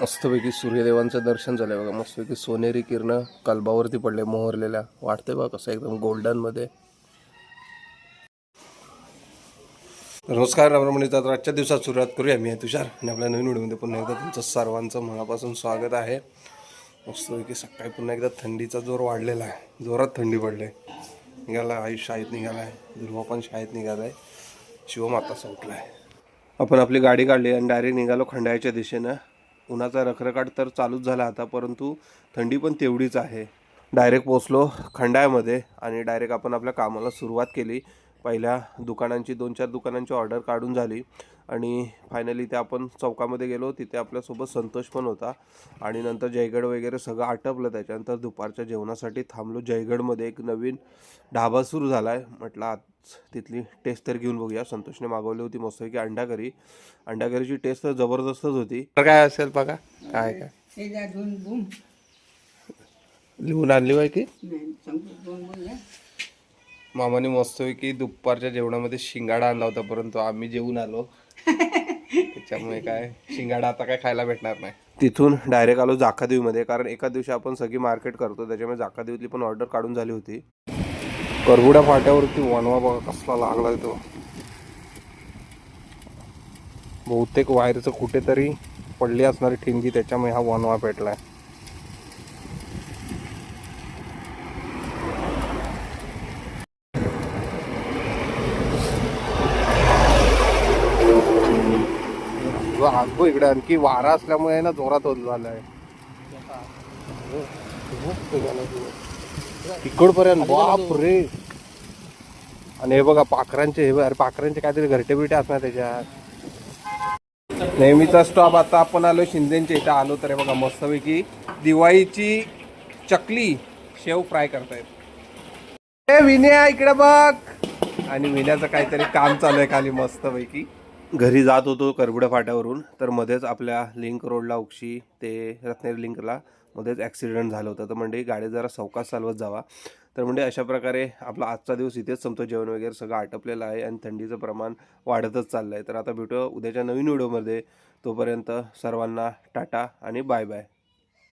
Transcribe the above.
मस्तपैकी सूर्यदेवांचं दर्शन झालं बघा. मस्तपैकी सोनेरी किरण कलबावरती पडले मोहरलेल्या. वाटते बघा कसं एकदम गोल्डन मध्ये. नमस्कार नम्रमणीचा आजच्या दिवसात सुरुवात करूया. मी आहे तुषार आणि आपल्या नवीन व्हिडिओमध्ये पुन्हा एकदा तुमचं सर्वांचं मनापासून स्वागत आहे. मस्तपैकी सकाळी पुन्हा एकदा थंडीचा जोर वाढलेला आहे. जोरात थंडी पडले. निघाला आयुष शाळेत निघाला आहे, ध्रुव पण शाळेत निघाला आहे, शिवम आता संपला आहे. आपण आपली गाडी काढली आणि डायरेक्ट निघालो खंडाळ्याच्या दिशेनं. उन्हाचा रखरखाट तर चालूच झाला आता, परंतु थंडी पण तेवढीच आहे. डायरेक्ट पोचलो खंडाळ्यामध्ये आणि डायरेक्ट आपण आपल्या कामाला सुरुवात केली. पहिल्या दुकानांची 2-4 दुकानांची ऑर्डर काढून झाली आणि फायनली ते आपण चौकामध्ये गेलो. तिथे आपल्यासोबत संतोष पण होता आणि नंतर जयगड वगैरे सगळं आटपलं. त्याच्यानंतर दुपारच्या जेवणासाठी थांबलो. जयगडमध्ये एक नवीन ढाबा सुरू झाला आहे. म्हटलं आज तिथली टेस्ट तर घेऊन बघूया. संतोषने मागवली होती मस्तपैकी अंडा करी. अंडा करीची टेस्ट तर जबरदस्तच होती. तर काय असेल बघा. काय लिहून आणली बाई की मामाने मस्तपैकी दुपारच्या जेवणामध्ये शिंगाडा आणला होता, परंतु आम्ही जेवून आलो त्याच्यामुळे काय शिंगाडा आता काय खायला भेटणार नाही. तिथून डायरेक्ट आलो जाखादेवीमध्ये, कारण एका दिवशी आपण सगळी मार्केट करतो, त्याच्यामुळे जाखादेवीतली पण ऑर्डर काढून झाली होती. करबुड्या फाट्यावरती वनवा बघा कसला लागला तो. बहुतेक वायरचं कुठेतरी पडली असणारी ठिणगी, त्याच्यामुळे हा वनवा पेटलाय. आगो इकडे आणखी वारा असल्यामुळे ना जोरात होत झालाय इकडपर्यंत. बाप रे. आणि हे बघा पाखरांचे, हे अरे पाखरांचे काहीतरी घरटे बिरटे असणार त्याच्यात. नेहमीचा स्टॉप. आता आपण आलो शिंदेच्या इथं आलो तर हे बघा मस्तपैकी दिवाळीची चकली शेव फ्राय करतायत. ए विनया इकडे बघ. आणि विन्याचं काहीतरी काम चालू आहे खाली मस्तपैकी. घरी जात होतो करबुड्या फाट्यावरून, तर मध्येच आपल्या लिंक रोडला उक्षी ते रत्नागिरी लिंकला मध्येच ॲक्सिडेंट झालं होतं. तर म्हणजे गाडी जरा सावकाश चालवत जावा. तर म्हणजे अशा प्रकारे आपला आजचा दिवस इथेच संपतो. जेवण वगैरे सगळं आटपलेलं आहे आणि थंडीचं प्रमाण वाढतच चाललं आहे. तर आता भेटूया उद्याच्या नवीन व्हिडिओमध्ये. तोपर्यंत सर्वांना टाटा आणि बाय बाय.